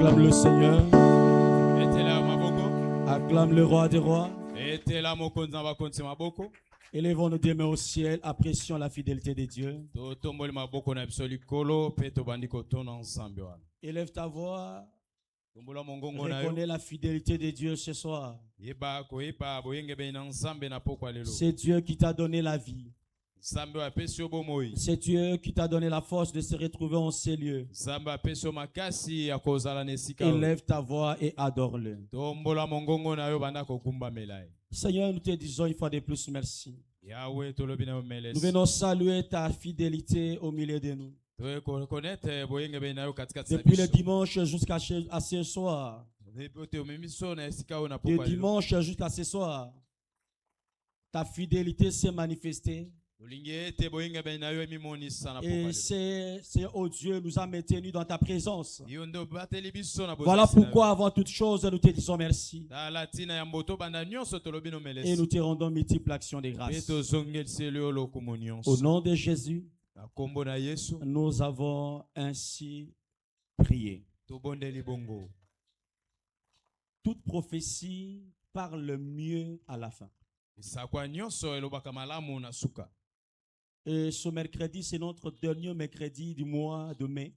Acclame le Seigneur. Acclame le roi des rois. Élevons nos deux mains au ciel, apprécions la fidélité de Dieu. Élève ta voix. Reconnais la fidélité de Dieu ce soir. C'est Dieu qui t'a donné la vie. C'est Dieu qui t'a donné la force de se retrouver en ces lieux. Élève ta voix et adore-le. Seigneur, nous te disons une fois de plus merci. Nous venons saluer ta fidélité au milieu de nous. Depuis le dimanche jusqu'à ce soir. De dimanche jusqu'à ce soir. Ta fidélité s'est manifestée. Et c'est oh Dieu, nous a maintenus dans ta présence. Voilà pourquoi avant toute chose nous te disons merci. Et nous te rendons multiples actions de grâce. Au nom de Jésus, nous avons ainsi prié. Toute prophétie parle mieux à la fin. Et ce mercredi, c'est notre dernier mercredi du mois de mai.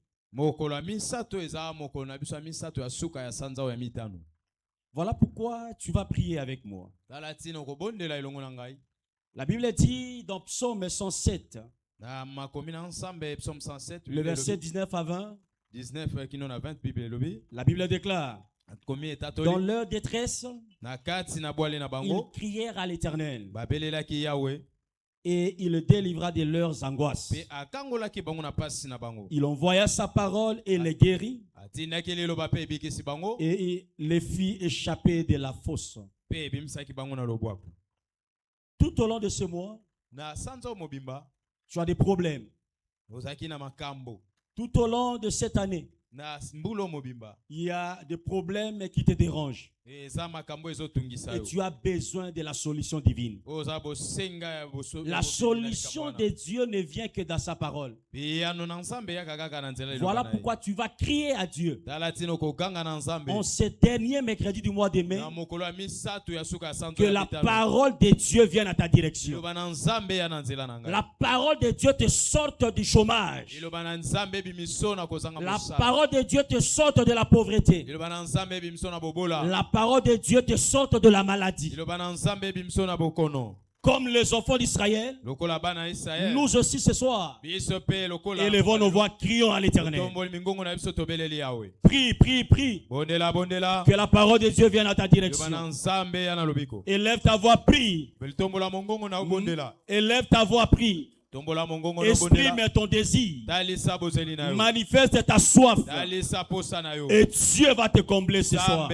Voilà pourquoi tu vas prier avec moi. La Bible dit dans Psaume 107, le verset 19 à 20, la Bible déclare, dans leur détresse, ils crièrent à l'Éternel. Et il le délivra de leurs angoisses. Il envoya sa parole et les guérit. Et les fit échapper de la fosse. Tout au long de ce mois, tu as des problèmes. Tout au long de cette année, il y a des problèmes qui te dérangent. Et tu as besoin de la solution divine. La solution de Dieu ne vient que dans sa parole. Voilà pourquoi tu vas crier à Dieu. En ce dernier mercredi du mois de mai, que la parole de Dieu vienne à ta direction. La parole de Dieu te sorte du chômage. La parole de Dieu te sorte de la pauvreté. La parole de Dieu te sorte de la maladie. Comme les enfants d'Israël, nous aussi ce soir, élevons nos voix, crions à l'Éternel. Prie, prie, prie. Que la parole de Dieu vienne à ta direction. Élève ta voix, prie. Élève ta voix, prie. Exprime ton désir. Manifeste ta soif. Et Dieu va te combler ce soir.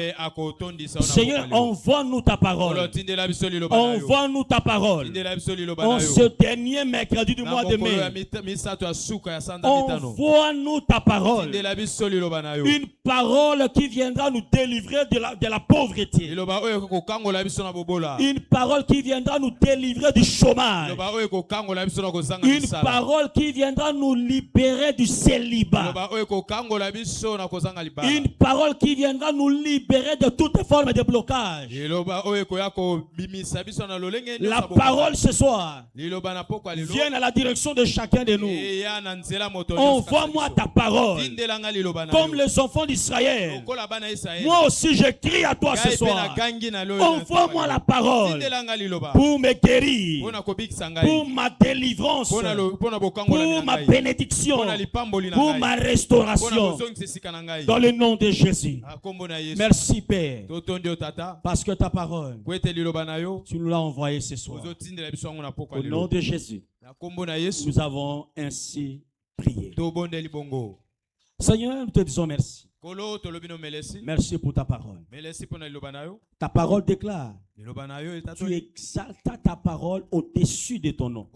Seigneur, envoie-nous ta parole. Envoie-nous ta parole. En ce dernier mercredi du mois de mai, envoie-nous ta parole. Une parole qui viendra nous délivrer de la pauvreté. Une parole qui viendra nous délivrer du chômage. Une parole qui viendra nous libérer du célibat. Une parole qui viendra nous libérer de toute forme de blocage. La parole ce soir vient à la direction de chacun de nous. Envoie-moi ta parole. Comme les enfants d'Israël. Moi aussi je crie à toi ce soir. Envoie-moi la parole pour me guérir, pour ma délivrance, pour ma bénédiction, pour ma restauration, dans le nom de Jésus. Merci Père, parce que ta parole, tu nous l'as envoyée ce soir. Au nom de Jésus, nous avons ainsi prié. Seigneur, nous te disons merci. Merci pour ta parole. Ta parole déclare, tu exaltas ta parole au-dessus de ton nom.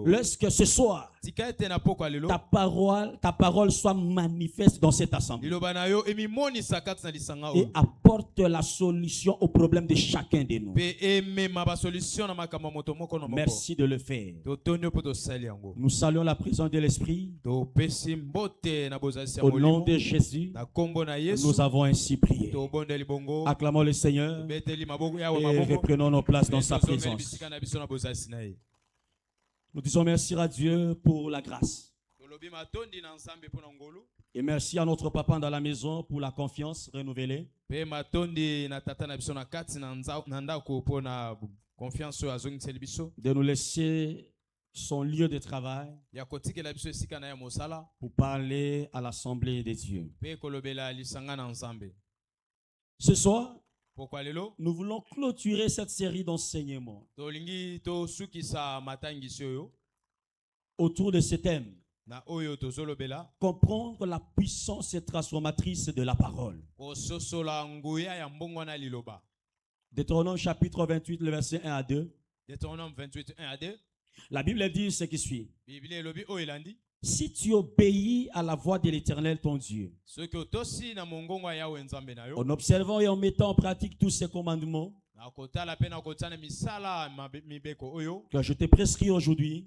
Lorsque ce soir, ta parole soit manifeste dans cette assemblée et apporte la solution au problème de chacun de nous. Merci de le faire. Nous saluons la présence de l'Esprit Au nom de Jésus, nous avons ainsi prié. Acclamons le Seigneur et reprenons nos places dans sa présence. Nous disons merci à Dieu pour la grâce. Et merci à notre papa dans la maison pour la confiance renouvelée. De nous laisser son lieu de travail pour parler à l'assemblée des dieux. Ce soir, nous voulons clôturer cette série d'enseignements autour de ce thème. Comprendre la puissance transformatrice de la parole. Deutéronome chapitre 28, le verset 1 à 2. Deutéronome 28, 1 à 2. La Bible dit ce qui suit. Si tu obéis à la voix de l'Éternel ton Dieu, en observant et en mettant en pratique tous ces commandements que je te prescris aujourd'hui,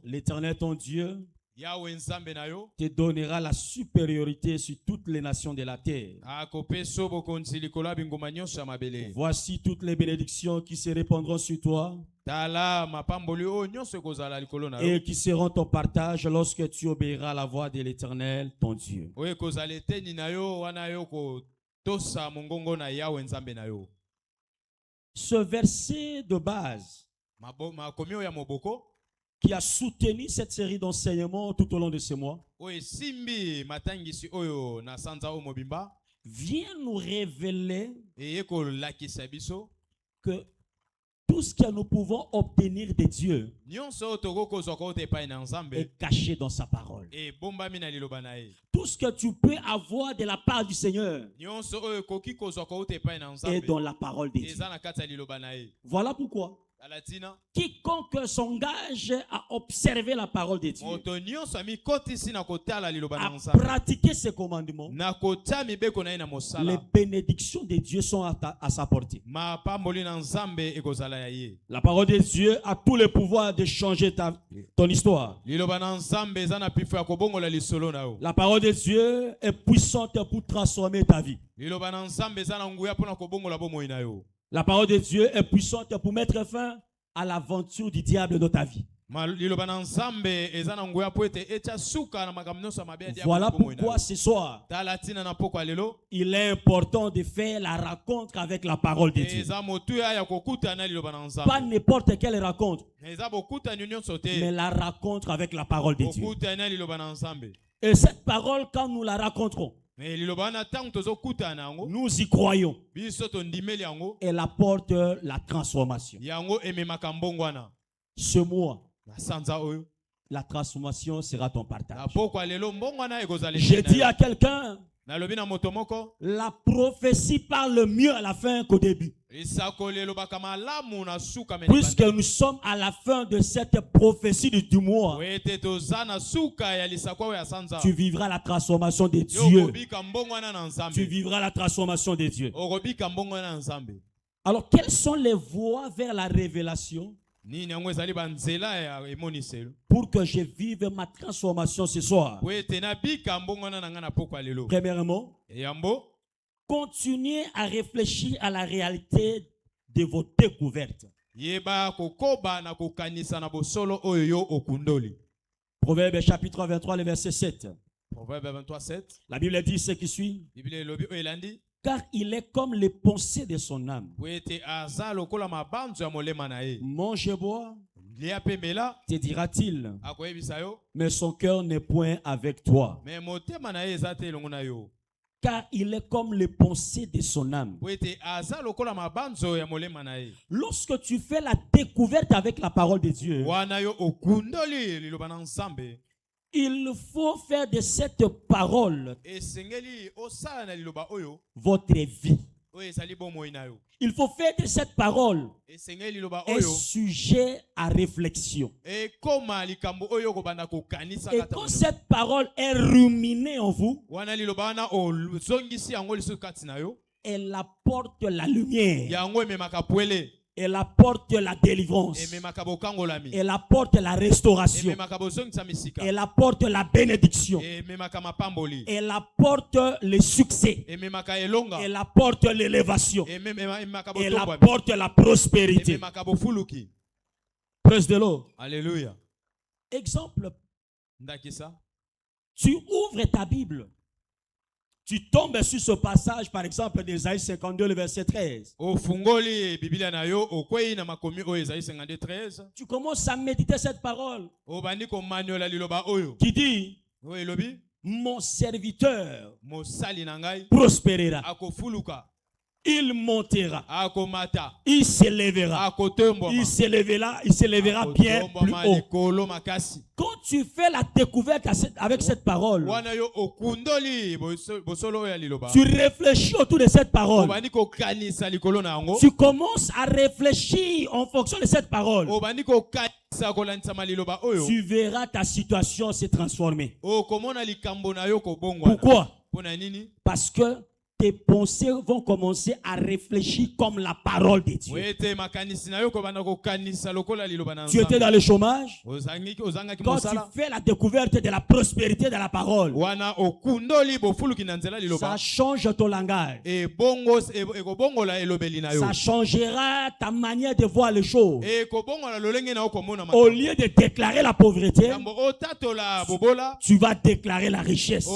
l'Éternel ton Dieu te donnera la supériorité sur toutes les nations de la terre. Voici toutes les bénédictions qui se répandront sur toi et qui seront ton partage lorsque tu obéiras à la voix de l'Éternel ton Dieu. Ce verset de base qui a soutenu cette série d'enseignements tout au long de ce mois vient nous révéler que tout ce que nous pouvons obtenir de Dieu est caché dans sa parole. Tout ce que tu peux avoir de la part du Seigneur est dans la parole de Dieu. Voilà pourquoi quiconque s'engage à observer la parole de Dieu, à pratiquer ses commandements, les bénédictions de Dieu sont à sa portée. La parole de Dieu a tout le pouvoir de changer ton histoire. La parole de Dieu est puissante pour transformer ta vie. La parole de Dieu est puissante pour mettre fin à l'aventure du diable dans ta vie. Voilà pourquoi ce soir, il est important de faire la rencontre avec la parole de Dieu. Pas n'importe quelle rencontre, mais la rencontre avec la parole de Dieu. Et cette parole, quand nous la rencontrons, nous y croyons. Elle apporte la transformation. Ce mois, la transformation sera ton partage. J'ai dit à quelqu'un, la prophétie parle mieux à la fin qu'au début. Puisque nous sommes à la fin de cette prophétie du mois, tu vivras la transformation de Dieu. Tu vivras la transformation de Dieu. Alors, quelles sont les voies vers la révélation pour que je vive ma transformation ce soir? Premièrement, continuez à réfléchir à la réalité de vos découvertes. Proverbe chapitre 23, le verset 7. Proverbe 23, 7. La Bible dit ce qui suit. Car il est comme les pensées de son âme. Mange et bois, te dira-t-il, mais son cœur n'est point avec toi. Car il est comme les pensées de son âme. Lorsque tu fais la découverte avec la parole de Dieu, il faut faire de cette parole votre vie. Il faut faire de cette parole un sujet à réflexion. Et quand cette parole est ruminée en vous, elle apporte la lumière. Elle apporte la délivrance. Elle apporte la restauration. Elle apporte la bénédiction. Elle apporte le succès. Elle apporte l'élévation. Elle apporte la prospérité. Praise the Lord. Alléluia. Exemple. Tu ouvres ta Bible. Tu tombes sur ce passage, par exemple, d'Ésaïe 52, le verset 13. Tu commences à méditer cette parole qui dit, mon serviteur prospérera. Il montera. Il s'élèvera. Il s'élèvera bien plus haut. Quand tu fais la découverte avec cette parole, tu réfléchis autour de cette parole. Tu commences à réfléchir en fonction de cette parole. Tu verras ta situation se transformer. Pourquoi? Parce que tes pensées vont commencer à réfléchir comme la parole de Dieu. Tu étais dans le chômage. Quand tu fais la découverte de la prospérité de la parole, ça change ton langage. Ça changera ta manière de voir les choses. Au lieu de déclarer la pauvreté, tu vas déclarer la richesse.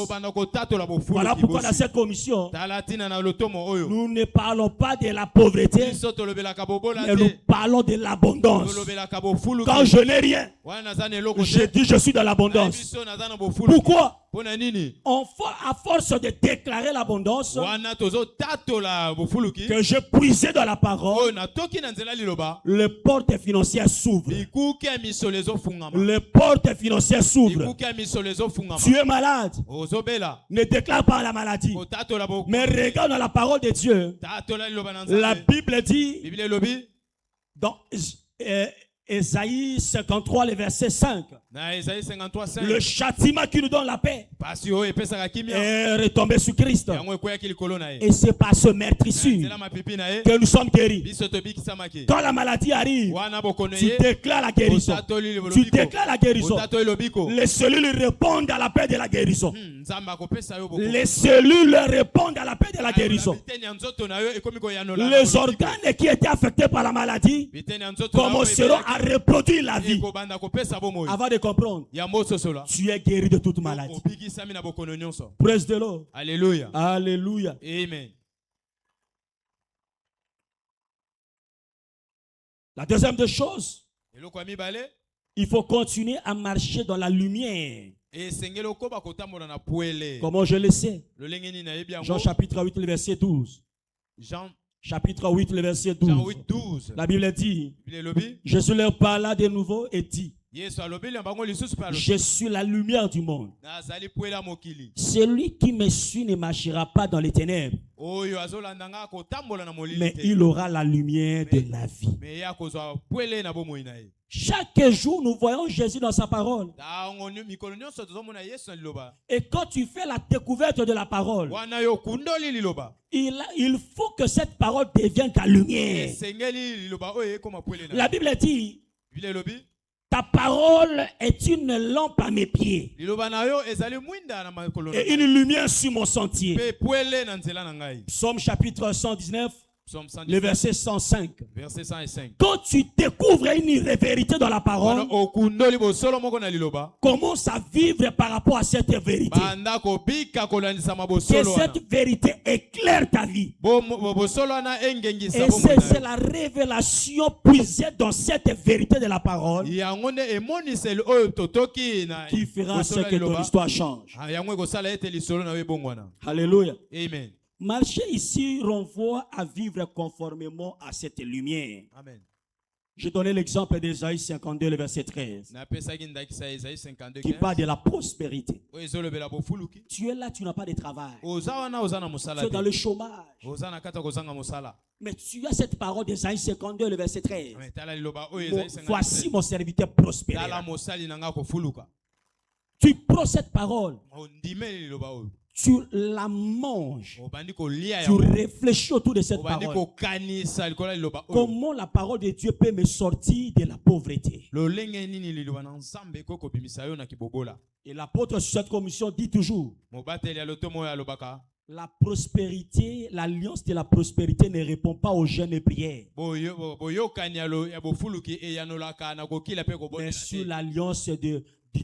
Voilà pourquoi dans cette commission, nous ne parlons pas de la pauvreté, mais nous parlons de l'abondance. Quand je n'ai rien, je dis je suis dans l'abondance. Pourquoi? À force de déclarer l'abondance que je puisais dans la parole, les portes financières s'ouvrent. Les portes financières s'ouvrent. Tu es malade, ne déclare pas la maladie, mais regarde dans la parole de Dieu. La Bible dit dans Ésaïe 53, le verset 5. Le châtiment qui nous donne la paix est retombé sur Christ. Et c'est par ce meurtrissure que nous sommes guéris. Quand la maladie arrive, tu déclares la guérison. Tu déclares la guérison. Les cellules répondent à la paix de la guérison. Les cellules répondent à la paix de la guérison. Les organes qui étaient affectés par la maladie commenceront à reproduire la vie. Avant de comprendre, tu es guéri de toute maladie. Praise the Lord. Alléluia. Alléluia. Amen. La deuxième des choses, il faut continuer à marcher dans la lumière. Comment je le sais? Jean chapitre 8, le verset 12. Jean chapitre 8, le verset 12. La Bible dit, Jésus leur parla de nouveau et dit, je suis la lumière du monde. Celui qui me suit ne marchera pas dans les ténèbres, mais il aura la lumière de la vie. Chaque jour, nous voyons Jésus dans sa parole. Et quand tu fais la découverte de la parole, il faut que cette parole devienne ta lumière. La Bible dit, ta parole est une lampe à mes pieds et une lumière sur mon sentier. Psaume chapitre 119. Le verset 105. Quand tu découvres une vérité dans la parole, commence à vivre par rapport à cette vérité. Que cette vérité éclaire ta vie. Et c'est la révélation puisée dans cette vérité de la parole qui fera ce que ton histoire change. Alléluia. Amen. Marcher ici renvoie à vivre conformément à cette lumière. Amen. Je donnais l'exemple d'Ésaïe 52, le verset 13, qui parle de la prospérité. Tu es là, tu n'as pas de travail. Tu es dans le chômage. Mais tu as cette parole d'Ésaïe 52, le verset 13. Voici mon serviteur prospère. Tu prends cette parole, tu la manges, tu réfléchis autour de cette parole. Comment la parole de Dieu peut me sortir de la pauvreté? Et l'apôtre sur cette commission dit toujours, la prospérité, l'alliance de la prospérité ne répond pas aux jeûnes et prières, mais sur l'alliance de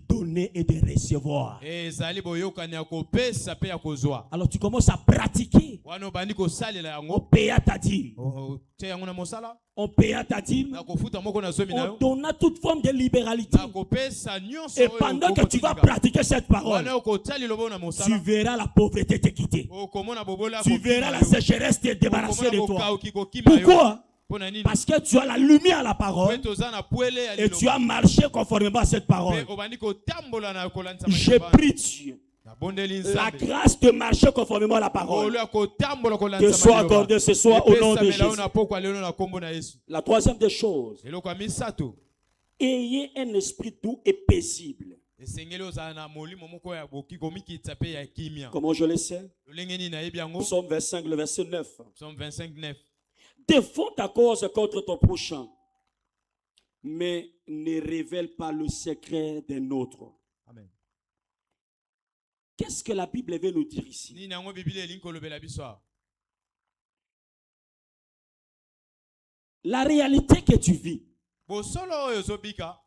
donner et de recevoir. Alors tu commences à pratiquer. On paye à ta dîme. On paye à ta dîme. On donne toute forme de libéralité. Et pendant que tu vas pratiquer cette parole, tu verras la pauvreté te quitter. Tu verras la sécheresse te débarrasser de toi. Pourquoi? Parce que tu as la lumière à la parole et tu as marché conformément à cette parole. Je prie Dieu, la grâce de marcher conformément à la parole te soit accordée ce soir au nom de Jésus. La troisième des choses, ayez un esprit doux et paisible. Comment je le sais? Psaume 25, le verset 9. Défends ta cause contre ton prochain, mais ne révèle pas le secret d'un autre. Amen. Qu'est-ce que la Bible veut nous dire ici? La réalité que tu vis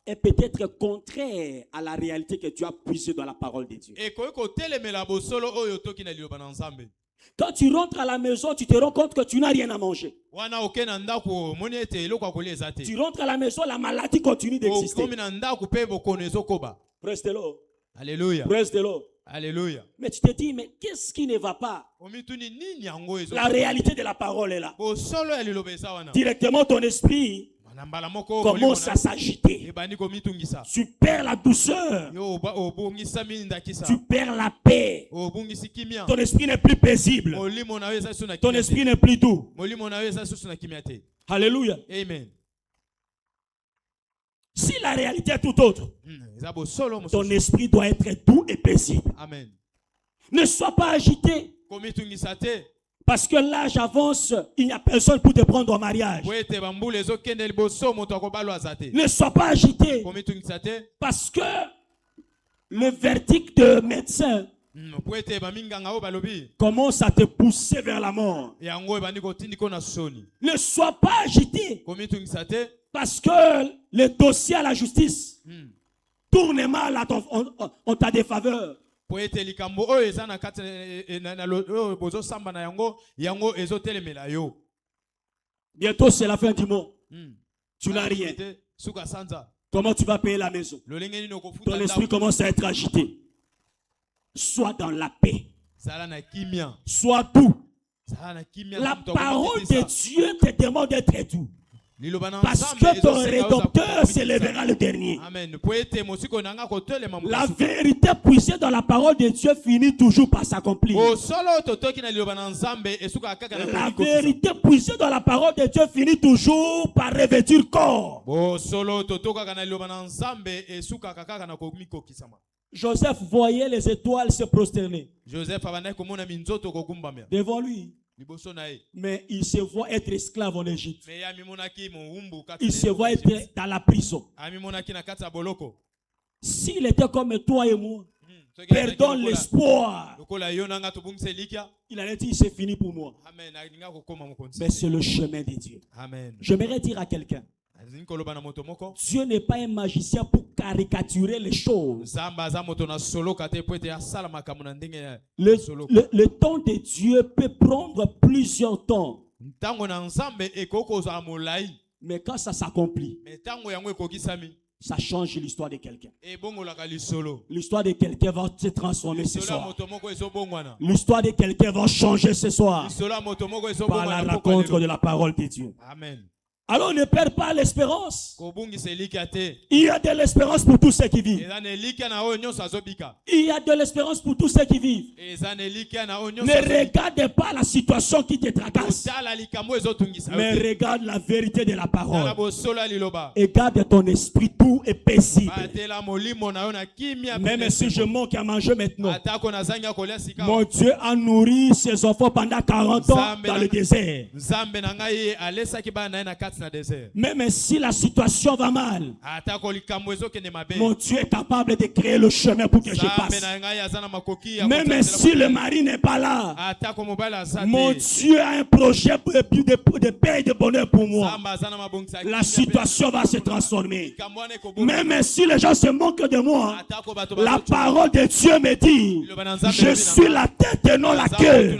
est peut-être contraire à la réalité que tu as puisée dans la parole de Dieu. Quand tu rentres à la maison, tu te rends compte que tu n'as rien à manger. Tu rentres à la maison, la maladie continue d'exister. Praise the Lord. Alléluia. Praise the Lord. Alléluia. Mais tu te dis, mais qu'est-ce qui ne va pas? La réalité de la parole est là. Directement, ton esprit commence à s'agiter. Tu perds la douceur. Tu perds la paix. Ton esprit n'est plus paisible. Ton esprit n'est plus doux. Alléluia. Amen. Si la réalité est tout autre, ton esprit doit être doux et paisible. Amen. Ne sois pas agité. Parce que l'âge avance, il n'y a personne pour te prendre au mariage. Ne sois pas agité. Parce que le verdict de médecin commence à te pousser vers la mort. Ne sois pas agité. Parce que le dossier à la justice tourne mal en ta défaveur. Bientôt c'est la fin du mois. Tu n'as rien. Comment tu vas payer la maison? Ton esprit commence à être agité. Sois dans la paix. Sois doux. La parole de Dieu te demande d'être doux. Parce que ton rédempteur s'élèvera le dernier. Amen. La vérité puisée dans la parole de Dieu finit toujours par s'accomplir. La vérité puisée dans la parole de Dieu finit toujours par revêtir corps. Joseph voyait les étoiles se prosterner devant lui. Mais il se voit être esclave en Égypte. Il se voit être dans la prison. S'il était comme toi et moi, perdons l'espoir, il allait dire c'est fini pour moi. Mais c'est le chemin de Dieu. J'aimerais dire à quelqu'un, Dieu n'est pas un magicien pour caricaturer les choses. Le temps de Dieu peut prendre plusieurs temps. Mais quand ça s'accomplit, ça change l'histoire de quelqu'un. L'histoire de quelqu'un va se transformer ce soir. L'histoire de quelqu'un va changer ce soir par la rencontre de la parole de Dieu. Amen. Alors ne perds pas l'espérance. Il y a de l'espérance pour tous ceux qui vivent. Il y a de l'espérance pour tous ceux qui vivent. Ne regarde pas la situation qui te tracasse, mais regarde la vérité de la parole. Et garde ton esprit doux et paisible. Même si je manque à manger maintenant, mon Dieu a nourri ses enfants pendant 40 ans dans le désert. Même si la situation va mal, mon Dieu est capable de créer le chemin pour que je passe. Même si le mari n'est pas là, mon Dieu a un projet de paix et de bonheur pour moi. La situation va se transformer. Même si les gens se moquent de moi, la parole de Dieu me dit, je suis la tête et non la queue.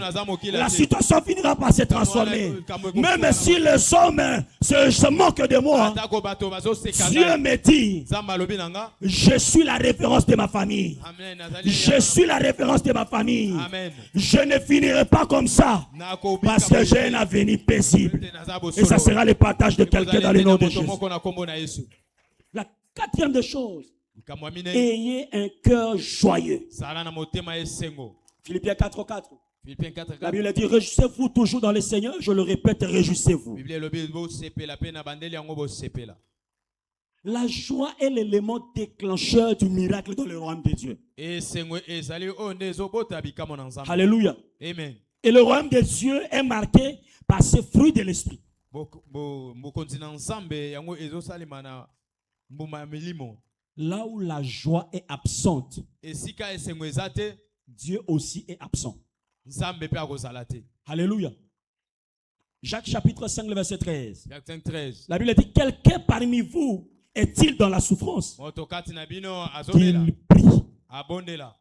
La situation finira par se transformer. Même si les hommes se moquent de moi, Dieu me dit, je suis la référence de ma famille. Je suis la référence de ma famille. Je ne finirai pas comme ça, parce que j'ai un avenir paisible. Et ça sera le partage de quelqu'un dans le nom de Jésus. La quatrième des choses, ayez un cœur joyeux. Philippiens 4:4. La Bible dit, réjouissez-vous toujours dans le Seigneur. Je le répète, réjouissez-vous. La joie est l'élément déclencheur du miracle dans le royaume de Dieu. Alléluia. Amen. Et le royaume de Dieu est marqué par ce fruit de l'esprit. Là où la joie est absente, Dieu aussi est absent. Alléluia. Jacques chapitre 5, le verset 13. La Bible dit, quelqu'un parmi vous est-il dans la souffrance? Qu'il prie.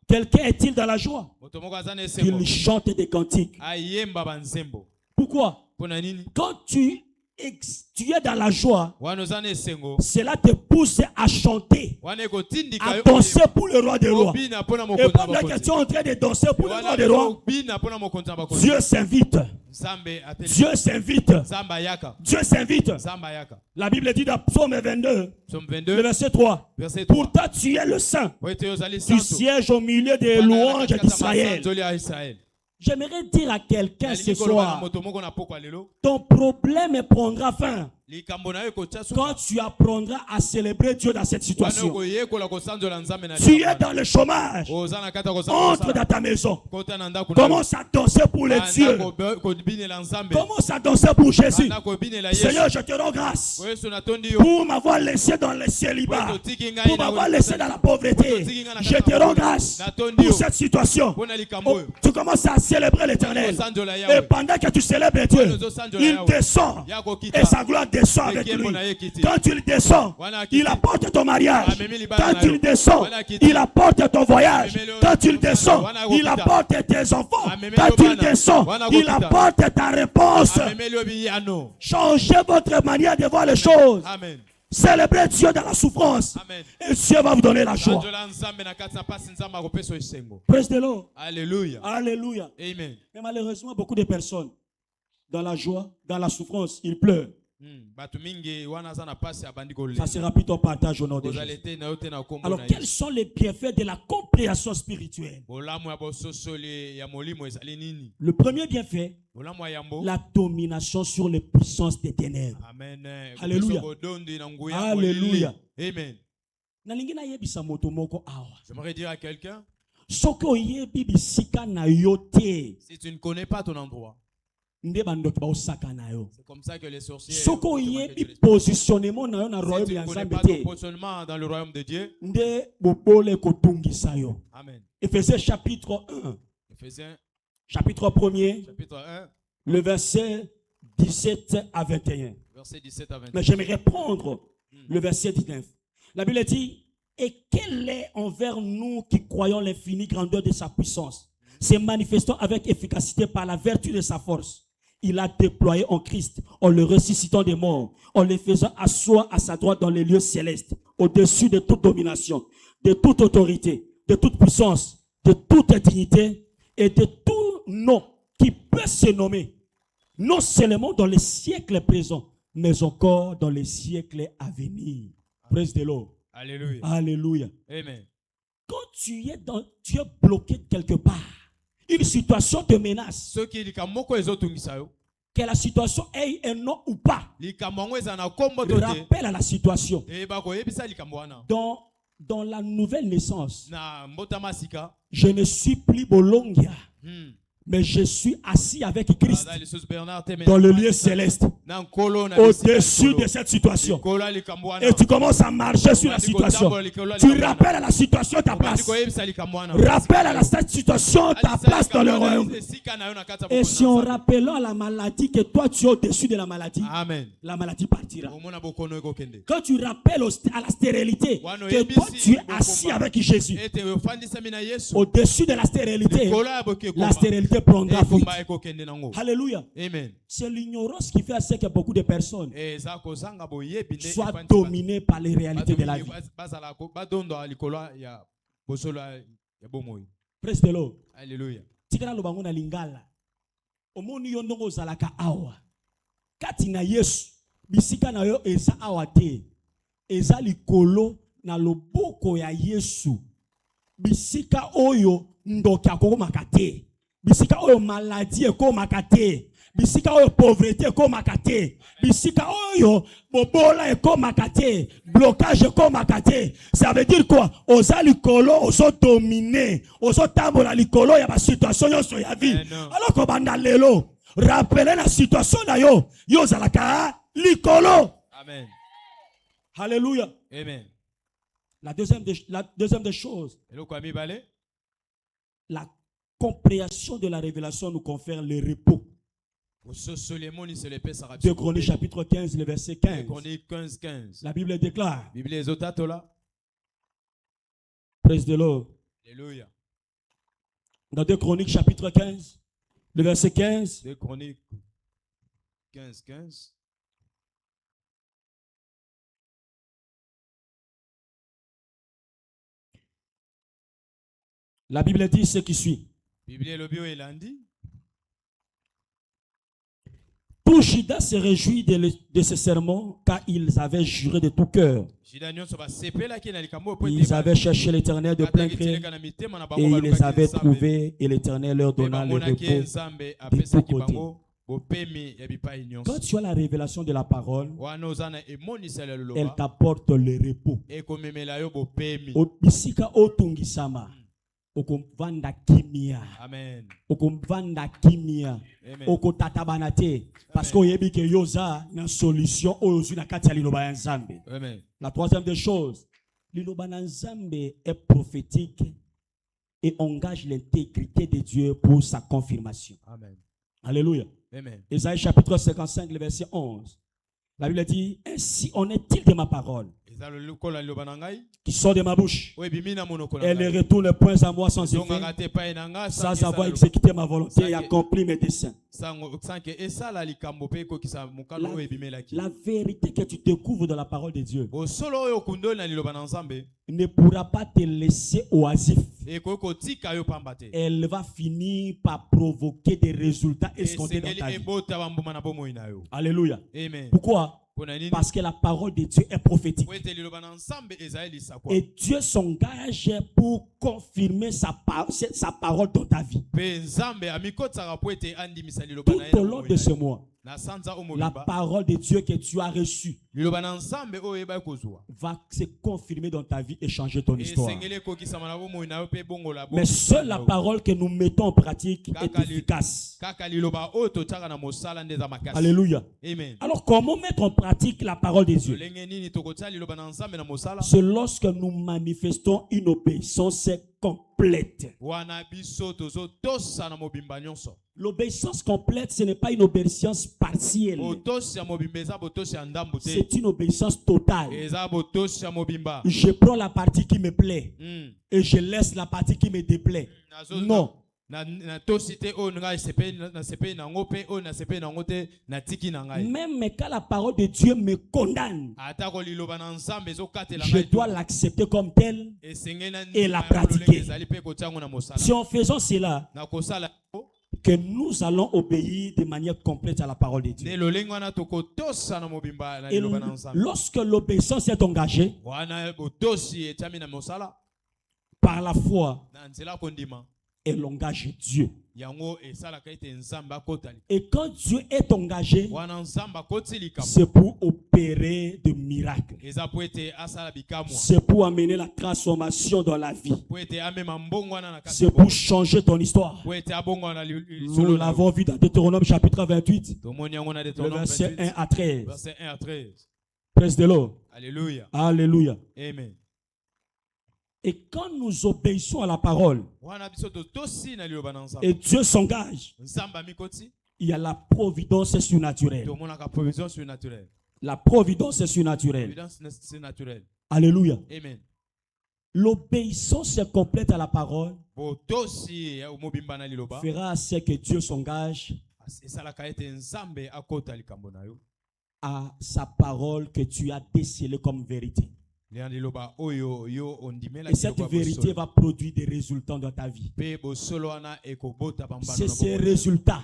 Quelqu'un est-il dans la joie? Qu'il chante des cantiques. Pourquoi? Quand tu es dans la joie, cela te pousse à chanter, à danser pour le roi des rois. Et pendant que tu es en train de danser pour le roi des rois, Dieu s'invite. Dieu s'invite. Dieu s'invite. La Bible dit dans Psaume 22, le verset 3. Pourtant tu es le saint. Tu sièges au milieu des louanges d'Israël. J'aimerais dire à quelqu'un ce soir, ton problème prendra fin quand tu apprendras à célébrer Dieu dans cette situation. Tu es dans le chômage, entre dans ta maison, commence à danser pour les dieux, commence à danser pour Jésus. Seigneur, je te rends grâce pour m'avoir laissé dans le célibat, pour m'avoir laissé dans la pauvreté. Je te rends grâce pour cette situation. Tu commences à célébrer l'Éternel, et pendant que tu célèbres Dieu, il descend et sa gloire descend avec lui. Quand il descend, il apporte ton mariage. Quand il descend, il apporte ton voyage. Quand il descend, il apporte tes enfants. Quand il descend, il apporte ta réponse. Changez votre manière de voir les choses. Célébrez Dieu dans la souffrance. Et Dieu va vous donner la joie. Praise the Lord. Alléluia. Alléluia. Amen. Mais malheureusement, beaucoup de personnes, dans la joie, dans la souffrance, ils pleurent. Ça sera plus ton partage au nom de Jésus. Alors, quels sont les bienfaits de la compréhension spirituelle? Le premier bienfait, la domination sur les puissances des ténèbres. Amen. Alléluia. Alléluia. Amen. J'aimerais dire à quelqu'un, si tu ne connais pas ton endroit, c'est comme ça que les sorciers positionnement dans ne connaissent pas ton positionnement dans le royaume de Dieu. Amen. Éphésiens chapitre 1. Éphésiens chapitre 1er. Chapitre 1. Le verset 17 à 21. Verset 17 à 21. Mais j'aimerais prendre le verset 19. La Bible dit, et quel est envers nous qui croyons l'infinie grandeur de sa puissance, se manifestant avec efficacité par la vertu de sa force. Il a déployé en Christ, en le ressuscitant des morts, en le faisant asseoir à sa droite dans les lieux célestes, au-dessus de toute domination, de toute autorité, de toute puissance, de toute dignité et de tout nom qui peut se nommer, non seulement dans les siècles présents, mais encore dans les siècles à venir. Praise the Lord. Alléluia. Alléluia. Amen. Quand tu es bloqué quelque part, une situation te menace. Que la situation ait un nom ou pas. Rappelle à la situation. Dans la nouvelle naissance, je ne suis plus Bolongia. Mais je suis assis avec Christ dans le lieu céleste, au-dessus de cette situation. Et tu commences à marcher sur la situation. Tu rappelles à la situation ta place. Rappelle à la situation ta place dans le royaume. Et si on rappelle à la maladie que toi tu es au-dessus de la maladie, la maladie partira. Quand tu rappelles à la stérilité que toi tu es assis avec Jésus, au-dessus de la stérilité prendra fruit. Alléluia. Amen. C'est l'ignorance qui fait à ce que beaucoup de personnes soient dominées par les réalités de la vie. Praise the Lord. Alléluia. Tikana lobango na lingala. Omoni yo ndongo zalaka awa. Kati na Yesu bisika na yo eza awa te. Eza likolo na loboko ya Yesu. Bisika oyo ndoki akokomaka te. Bisika oyo maladie ekomaka te. Bisika oyo pauvreté ekomaka te. Bisika oyo bobola ekomaka te. Blocage ekomaka te. Ça veut dire quoi? Oza likolo ozo dominer. Ozo tambola likolo ya ba situation nyonso ya vie. Alors ko banda lelo, rappelez la situation na yo. Yo zalaka likolo. Amen. Alléluia. Amen. La deuxième des choses. La compréhension de la révélation nous confère le repos. 2 Chroniques chapitre 15, le verset 15. La Bible déclare. Praise the Lord. Alléluia. Dans 2 Chroniques chapitre 15, le verset 15. 2 Chroniques 15. La Bible dit ce qui suit. Tout Juda se réjouit de ce sermon car ils avaient juré de tout cœur. Ils avaient cherché l'Éternel de plein cœur et ils les avaient trouvés et l'Éternel leur donna le repos de tous côtés. Quand tu as la révélation de la parole, elle t'apporte le repos. Bisika otungisama. Okumvanda kimia. Amen. Okumvanda kimia. Okotatabanate. Parce qu'on yebi ke yoza na solution oyozu na kati ya liloba ya Nzambe. Amen. La troisième des choses, liloba na Nzambe est prophétique et engage l'intégrité de Dieu pour sa confirmation. Amen. Alléluia. Amen. Ésaïe chapitre 55, le verset 11. La Bible dit, ainsi en est-il de ma parole qui sort de ma bouche. Elle ne retourne point à moi sans effet, sans avoir exécuté ma volonté et accompli mes desseins. La vérité que tu découvres dans la parole de Dieu ne pourra pas te laisser oisif. Elle va finir par provoquer des résultats escomptés dans ta vie. Alléluia. Amen. Pourquoi? Parce que la parole de Dieu est prophétique. Et Dieu s'engage pour confirmer sa parole dans ta vie. Tout au long de ce mois, la parole de Dieu que tu as reçue va se confirmer dans ta vie et changer ton histoire. Mais seule la parole que nous mettons en pratique est efficace. Alléluia. Amen. Alors comment mettre en pratique la parole de Dieu? C'est lorsque nous manifestons une obéissance complète. L'obéissance complète, ce n'est pas une obéissance partielle. C'est une obéissance totale. Je prends la partie qui me plaît et je laisse la partie qui me déplaît. Non. Même quand la parole de Dieu me condamne, je dois l'accepter comme tel et la pratiquer. Si en faisant cela, que nous allons obéir de manière complète à la parole de Dieu. Et lorsque l'obéissance est engagée par la foi, elle engage Dieu. Et quand Dieu est engagé, c'est pour opérer des miracles. C'est pour amener la transformation dans la vie. C'est pour changer ton histoire. Nous l'avons vu dans Deutéronome chapitre 28, le verset 1 à 13. Praise the Lord. Alléluia. Alléluia. Amen. Et quand nous obéissons à la parole, et Dieu s'engage, il y a la providence surnaturelle. La providence est surnaturelle. Alléluia. Amen. L'obéissance complète à la parole fera à ce que Dieu s'engage à sa parole que tu as décelée comme vérité. Et cette vérité va produire des résultats dans ta vie. C'est ces résultats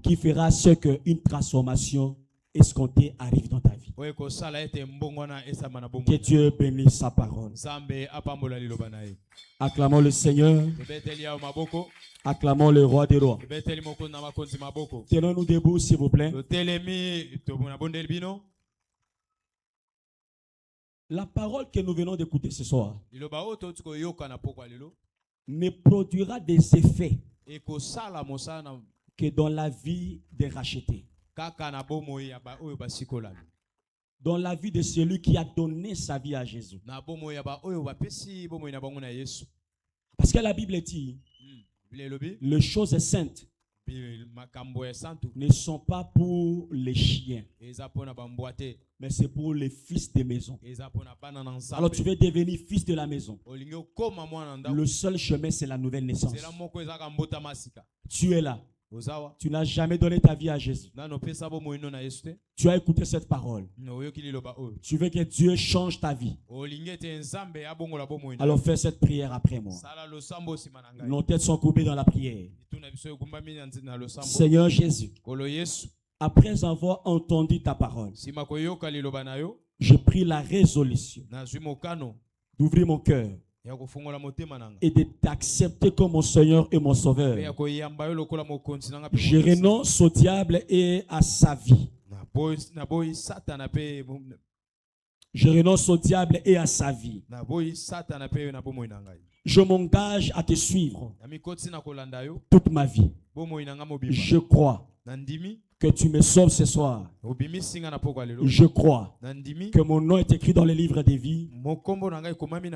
qui fera ce qu'une transformation escomptée arrive dans ta vie. Que Dieu bénisse sa parole. Acclamons le Seigneur. Acclamons le roi des rois. Tenons-nous debout, s'il vous plaît. La parole que nous venons d'écouter ce soir ne produira des effets que dans la vie des rachetés. Dans la vie de celui qui a donné sa vie à Jésus. Parce que la Bible dit, les choses saintes ne sont pas pour les chiens, mais c'est pour les fils de maison. Alors tu veux devenir fils de la maison. Le seul chemin, c'est la nouvelle naissance. Tu es là. Tu n'as jamais donné ta vie à Jésus. Tu as écouté cette parole. Tu veux que Dieu change ta vie. Alors fais cette prière après moi. Nos têtes sont courbées dans la prière. Seigneur Jésus, après avoir entendu ta parole, j'ai pris la résolution d'ouvrir mon cœur et de t'accepter comme mon Seigneur et mon Sauveur. Je renonce au diable et à sa vie. Je renonce au diable et à sa vie. Je m'engage à te suivre toute ma vie. Je crois que tu me sauves ce soir. Je crois que mon nom est écrit dans le livre des vies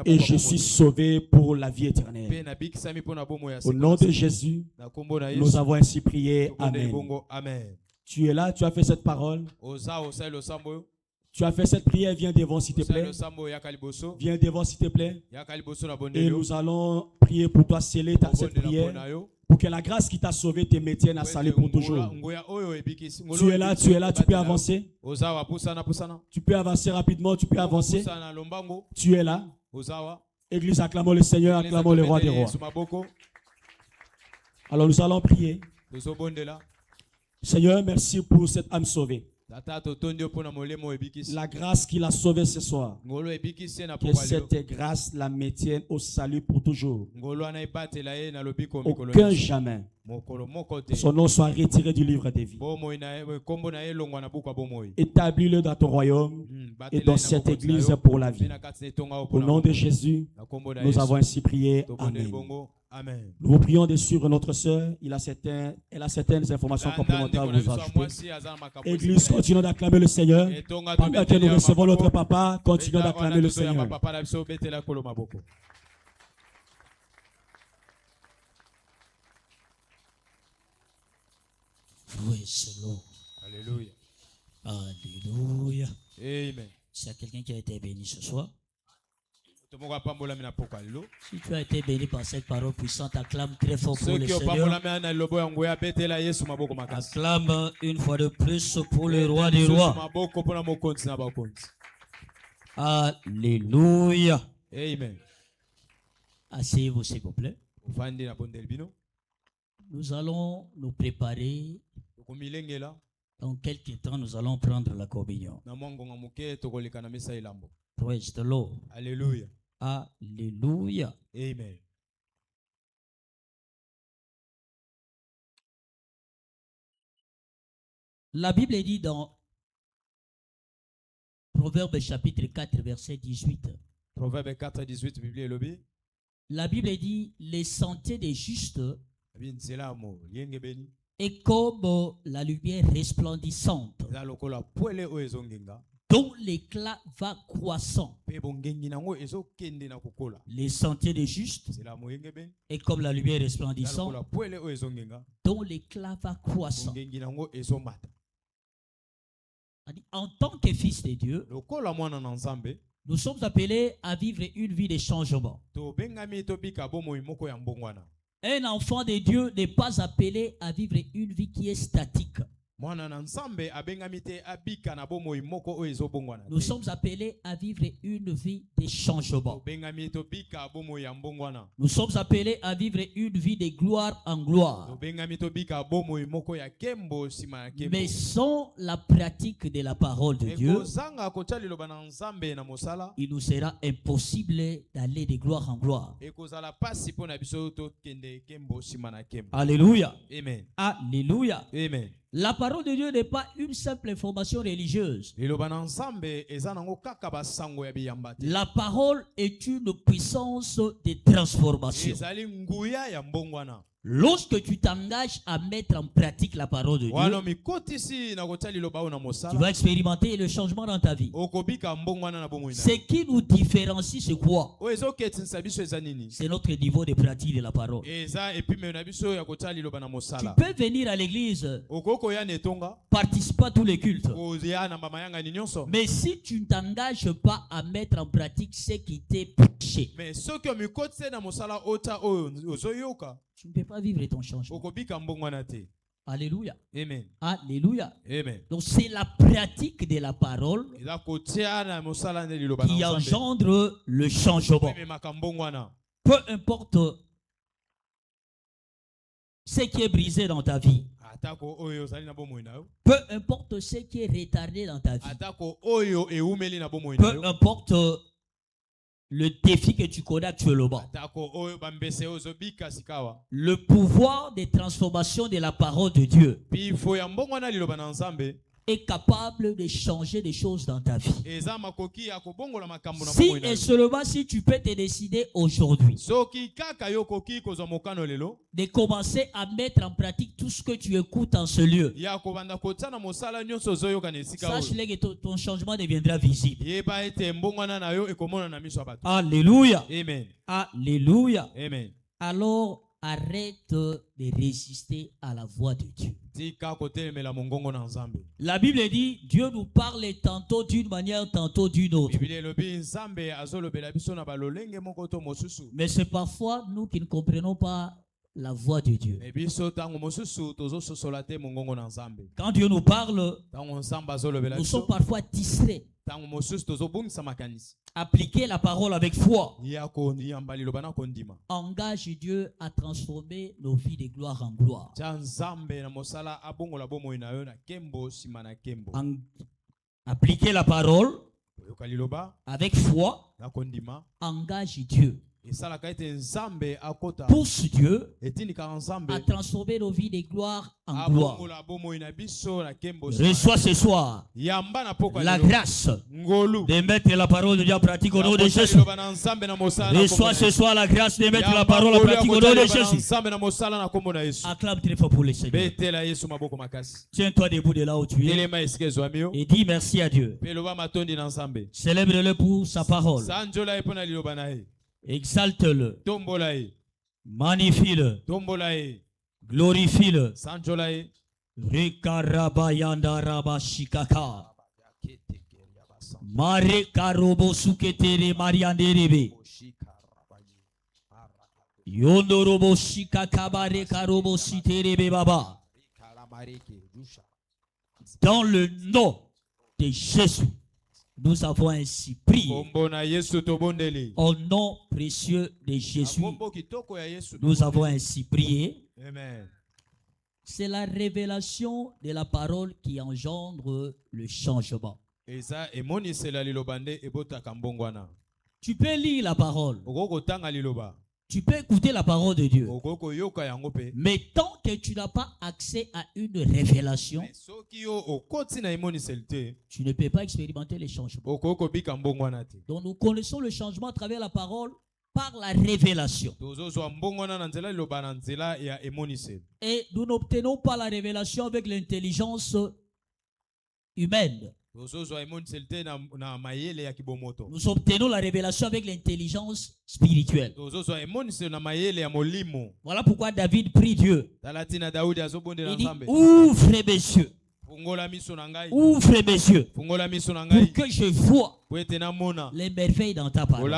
et je suis sauvé pour la vie éternelle. Au nom de Jésus, nous avons ainsi prié. Amen. Tu es là, tu as fait cette parole. Tu as fait cette prière, viens devant s'il te plaît. Viens devant s'il te plaît. Et nous allons prier pour toi, sceller cette prière. Pour que la grâce qui t'a sauvé te maintienne à salut pour toujours. Tu es là, tu peux avancer. Tu peux avancer rapidement, tu peux avancer. Tu es là. Église, acclamons le Seigneur, acclamons le roi des rois. Alors nous allons prier. Seigneur, merci pour cette âme sauvée. La grâce qu'il a sauvée ce soir. Que cette grâce la maintienne au salut pour toujours. Aucun jamais. Son nom soit retiré du livre des vies. Établis-le dans ton royaume et dans cette église pour la vie. Au nom de Jésus, nous avons ainsi prié. Amen. Amen. Nous vous prions de suivre notre sœur. Elle a certaines informations complémentaires à vous ajouter. Église, continuons d'acclamer le Seigneur. Pendant que nous recevons notre papa, continuons d'acclamer le Seigneur. Alléluia. Alléluia. Amen. S'il y a quelqu'un qui a été béni ce soir, si tu as été béni par cette parole puissante, acclame très fort pour le Seigneur. Acclame une fois de plus pour le roi des rois. Alléluia. Amen. Asseyez-vous s'il vous plaît. Nous allons nous préparer. Dans quelques temps, nous allons prendre la communion. Praise the Lord. Alléluia. Alléluia. Amen. La Bible dit dans Proverbe chapitre 4, verset 18. Proverbe 4, 18, Bible. La Bible dit, les sentiers des justes est comme la lumière resplendissante dont l'éclat va croissant. Les sentiers des justes est comme la lumière resplendissante dont l'éclat va croissant. En tant que fils de Dieu, nous sommes appelés à vivre une vie de changement. Un enfant de Dieu n'est pas appelé à vivre une vie qui est statique. Nous sommes appelés à vivre une vie de changement. Nous sommes appelés à vivre une vie de gloire en gloire. Mais sans la pratique de la parole de Dieu, il nous sera impossible d'aller de gloire en gloire. Alléluia. Amen. Alléluia. Amen. La parole de Dieu n'est pas une simple information religieuse. La parole est une puissance de transformation. Lorsque tu t'engages à mettre en pratique la parole de Dieu, tu vas expérimenter le changement dans ta vie. Ce qui nous différencie, c'est quoi? C'est notre niveau de pratique de la parole. Tu peux venir à l'église, participer à tous les cultes, mais si tu ne t'engages pas à mettre en pratique ce qui t'est prêché, tu ne peux pas vivre ton changement. Alléluia. Amen. Alléluia. Amen. Donc c'est la pratique de la parole qui engendre le changement. Peu importe ce qui est brisé dans ta vie, peu importe ce qui est retardé dans ta vie, peu importe le défi que tu connais actuellement, le pouvoir de transformation de la parole de Dieu est capable de changer des choses dans ta vie. Si et seulement si tu peux te décider aujourd'hui de commencer à mettre en pratique tout ce que tu écoutes en ce lieu, sache que ton changement deviendra visible. Alléluia. Amen. Alléluia. Amen. Alors arrête de résister à la voix de Dieu. La Bible dit, Dieu nous parle tantôt d'une manière, tantôt d'une autre. Mais c'est parfois nous qui ne comprenons pas la voix de Dieu. Quand Dieu nous parle, nous sommes parfois distraits. Appliquer la parole avec foi engage Dieu à transformer nos vies de gloire en gloire. Appliquer la parole avec foi engage Dieu, pousse Dieu à transformer nos vies de gloire en gloire. Reçois ce soir la grâce de mettre la parole de Dieu en pratique au nom de Jésus. Reçois ce soir la grâce de mettre la parole en pratique au nom de Jésus. Acclame très fort pour le Seigneur. Tiens-toi debout de là où tu es et dis merci à Dieu. Célèbre-le pour sa parole. Exalte-le, magnifie-le, glorifie-le. Rekarabayanda rabashikaka. Marekarobo suketere marianderebe. Yondorobo shikaka rekarobo siterebe baba. Dans le nom de Jésus, nous avons ainsi prié. Au nom précieux de Jésus, nous avons ainsi prié. Amen. C'est la révélation de la parole qui engendre le changement. Tu peux lire la parole. Tu peux écouter la parole de Dieu. Mais tant que tu n'as pas accès à une révélation, tu ne peux pas expérimenter les changements. Donc nous connaissons le changement à travers la parole par la révélation. Et nous n'obtenons pas la révélation avec l'intelligence humaine. Nous obtenons la révélation avec l'intelligence spirituelle. Voilà pourquoi David prie Dieu. Il dit, ouvre mes yeux. Ouvre mes yeux pour que je vois les merveilles dans ta parole.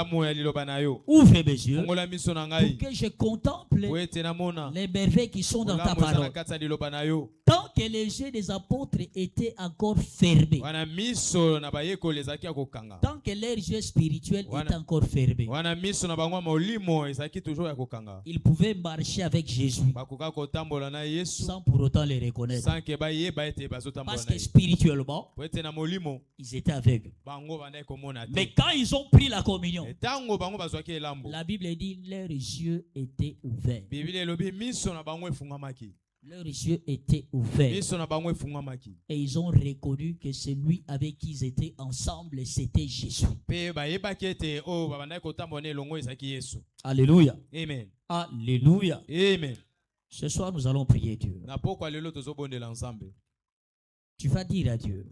Ouvre mes yeux pour que je contemple les merveilles qui sont dans ta parole. Tant que les yeux des apôtres étaient encore fermés, tant que leurs yeux spirituels étaient encore fermés, ils pouvaient marcher avec Jésus sans pour autant les reconnaître. Parce que spirituellement, ils étaient aveugles. Mais quand ils ont pris la communion, la Bible dit leurs yeux étaient ouverts. Leurs yeux étaient ouverts. Et ils ont reconnu que celui avec qui ils étaient ensemble, c'était Jésus. Alléluia. Amen. Alléluia. Amen. Ce soir, nous allons prier Dieu. Tu vas dire à Dieu,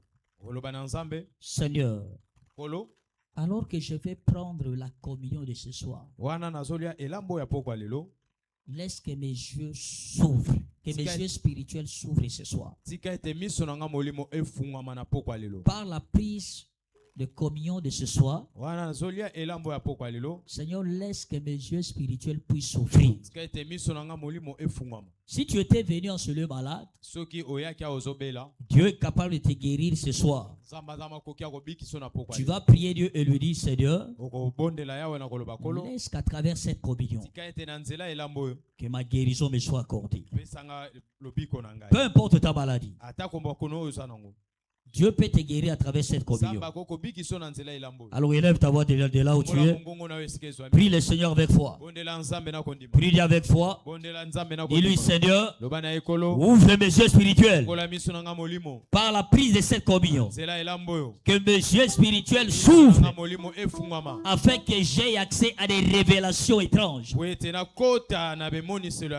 Seigneur, alors que je vais prendre la communion de ce soir, laisse que mes yeux s'ouvrent, que mes yeux spirituels s'ouvrent ce soir. Par la prise de communion de ce soir, Seigneur, laisse que mes yeux spirituels puissent s'ouvrir. Si tu étais venu en ce lieu malade, Dieu est capable de te guérir ce soir. Tu vas prier Dieu et lui dire, Seigneur, laisse qu'à travers cette communion, que ma guérison me soit accordée. Peu importe ta maladie, Dieu peut te guérir à travers cette communion. Alors élève ta voix de là où tu es. Prie le Seigneur avec foi. Prie Dieu avec foi. Dis-lui, Seigneur, ouvre mes yeux spirituels par la prise de cette communion. Que mes yeux spirituels s'ouvrent afin que j'aie accès à des révélations étranges.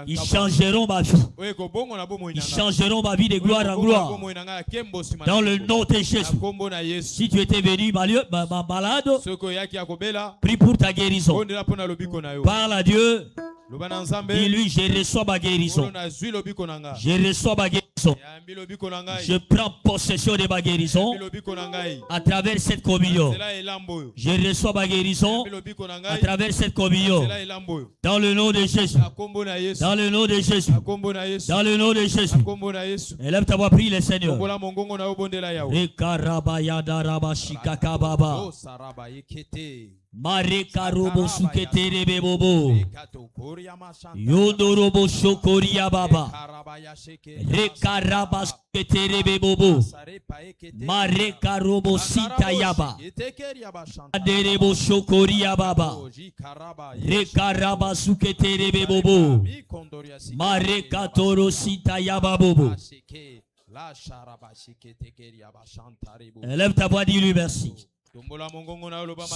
Ils changeront ma vie. Ils changeront ma vie de gloire en gloire. Dans le nom de Jésus. Si tu étais venu malade, prie pour ta guérison. Parle à Dieu. Dis-lui, je reçois ma guérison. Je reçois ma guérison. Je prends possession de ma guérison à travers cette communion. Je reçois ma guérison à travers cette communion. Dans le nom de Jésus. Dans le nom de Jésus. Dans le nom de Jésus. Élève ta voix, prie le Seigneur. Mareka robo sukete bebobo. Yodorobo shokoria baba. Reka raba sukete bebobo. Mareka robo sita yaba. Aderebo shokoria baba. Reka raba sukete bebobo. Mareka toro sita yaba bobo. Élève ta voix, dis-lui merci.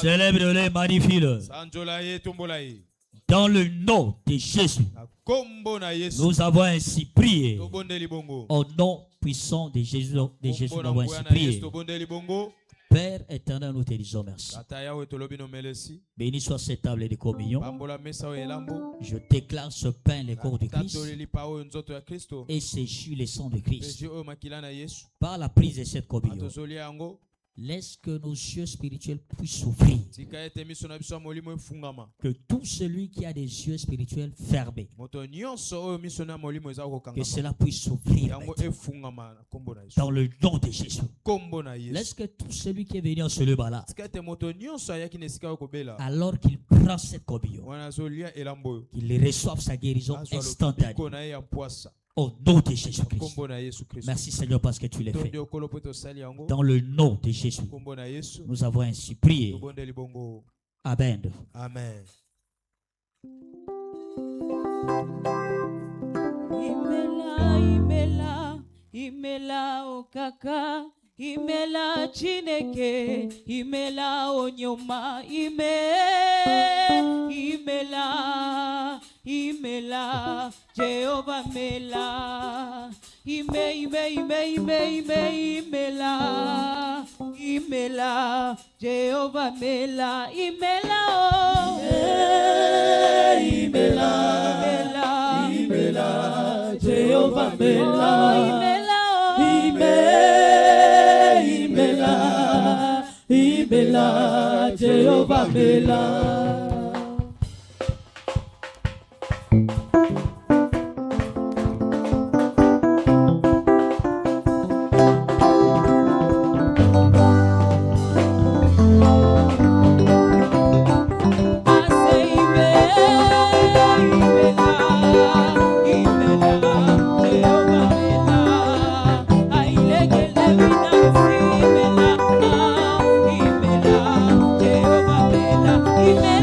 Célèbre-le, magnifie-le. Dans le nom de Jésus, nous avons ainsi prié. Au nom puissant de Jésus, nous avons ainsi prié. Père éternel, nous te disons merci. Béni soit cette table de communion. Je déclare ce pain, le corps de Christ, et ce jus, le sang de Christ. Par la prise de cette communion, laisse que nos yeux spirituels puissent s'ouvrir. Que tout celui qui a des yeux spirituels fermés, que cela puisse s'ouvrir dans le nom de Jésus. Laisse que tout celui qui est venu en ce lieu malade, alors qu'il prend cette communion, qu'il reçoive sa guérison instantanée. Au nom de Jésus-Christ. Merci Seigneur parce que tu l'as fait. Dans le nom de Jésus. Nous avons ainsi prié. Amen. Amen. Imela okaka, imela chineke, imela onyoma, imela Jehovah mela, imela Jehovah mela, imela Jehovah mela, imela Jehovah mela. Amen.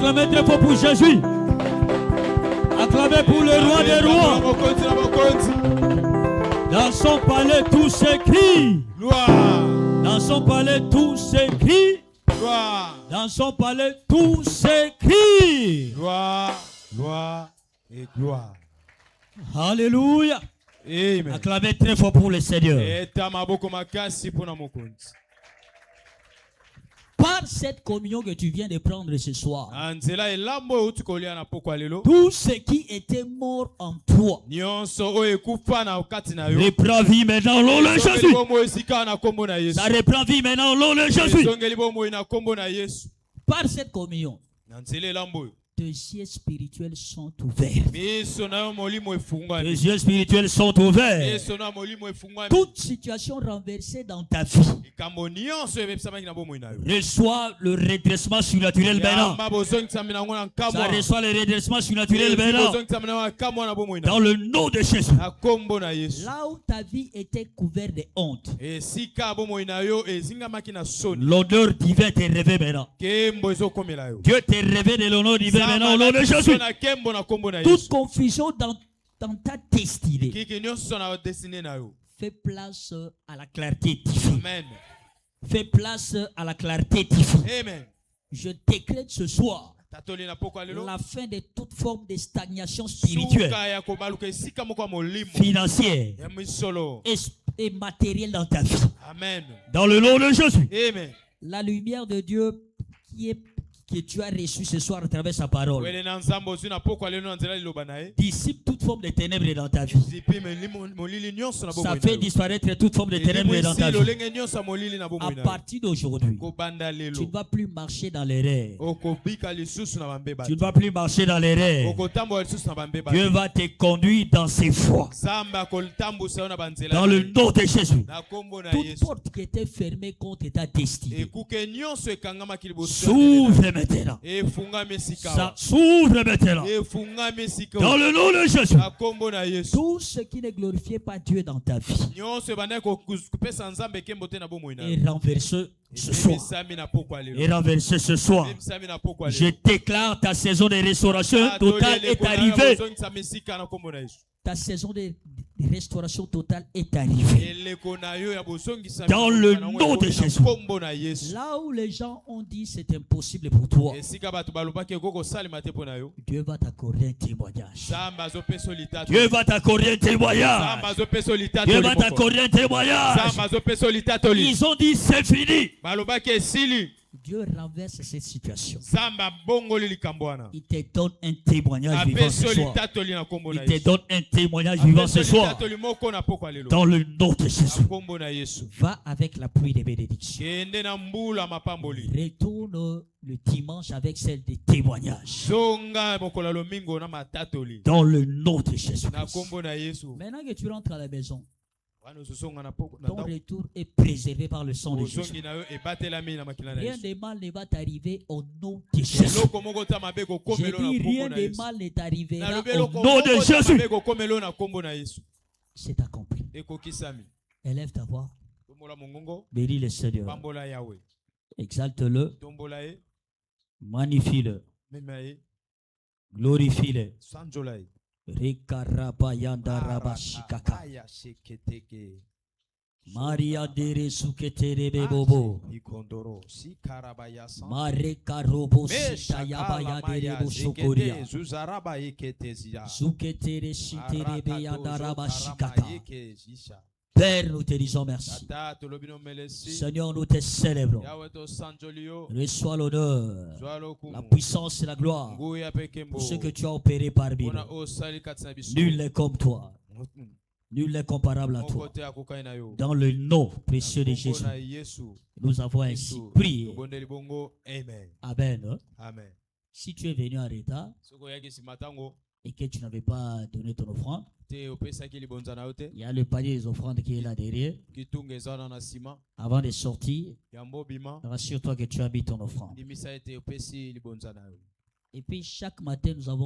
Acclamez très fort pour Jésus. Acclamez pour le roi des rois. Dans son palais tout s'écrit. Dans son palais tout s'écrit. Dans son palais tout s'écrit. Gloire, gloire et gloire. Alléluia. Amen. Acclamez très fort pour le Seigneur. Par cette communion que tu viens de prendre ce soir, tout ce qui était mort en toi reprend vie maintenant au nom de Jésus. Ça reprend vie maintenant au nom de Jésus. Par cette communion, tes yeux spirituels sont ouverts. Tes yeux spirituels sont ouverts. Toute situation renversée dans ta vie reçoit le redressement surnaturel maintenant. Ça reçoit le redressement surnaturel maintenant. Dans le nom de Jésus. Là où ta vie était couverte de honte, l'honneur divin t'est révélé maintenant. Dieu t'est révélé de l'honneur divin. Maintenant, au nom de Jésus, toute confusion dans ta destinée fait place à la clarté divine. Fais place à la clarté divine. Je décrète ce soir la fin de toute forme de stagnation spirituelle, financière et matérielle dans ta vie. Dans le nom de Jésus. La lumière de Dieu que tu as reçu ce soir à travers sa parole dissipe toute forme de ténèbres dans ta vie. Ça fait disparaître toute forme de ténèbres dans ta vie. À partir d'aujourd'hui, tu ne vas plus marcher dans l'erreur. Tu ne vas plus marcher dans l'erreur. Dieu va te conduire dans ses voies. Dans le nom de Jésus. Toute porte qui était fermée contre ta destinée s'ouvre maintenant. Ça s'ouvre maintenant. Dans le nom de Jésus. Tout ce qui ne glorifiait pas Dieu dans ta vie est renversé ce soir. Et renversé ce soir. Je déclare ta saison de restauration totale est arrivée. Ta saison de restauration totale est arrivée. Dans le nom de Jésus. Là où les gens ont dit c'est impossible pour toi, Dieu va t'accorder un témoignage. Dieu va t'accorder un témoignage. Dieu va t'accorder un témoignage. Ils ont dit c'est fini. Dieu renverse cette situation. Il te donne un témoignage vivant ce soir. Il te donne un témoignage vivant ce soir. Dans le nom de Jésus. Va avec la pluie des bénédictions. Retourne le dimanche avec celle des témoignages. Dans le nom de Jésus. Maintenant que tu rentres à la maison, ton retour est préservé par le sang de Jésus. Rien de mal ne va t'arriver au nom de Jésus. J'ai dit rien de mal ne t'arrivera au nom de Jésus. C'est accompli. Élève ta voix. Bénis le Seigneur. Exalte-le. Magnifie-le. Glorifie-le. Rekarabayanda rabashikaka. Maria dere suketere bebobo. Mareka robo sita yabaya dere bosokoria. Suketere shitere beyanda rabashikaka. Père, nous te disons merci. Seigneur, nous te célébrons. Reçois l'honneur, la puissance et la gloire pour ce que tu as opéré parmi nous. Nul n'est comme toi. Nul n'est comparable à toi. Dans le nom précieux de Jésus, nous avons ainsi prié. Amen. Si tu es venu en retard et que tu n'avais pas donné ton offrande, il y a le panier des offrandes qui est là derrière. Avant de sortir, rassure-toi que tu as mis ton offrande. Et puis chaque matin, nous avons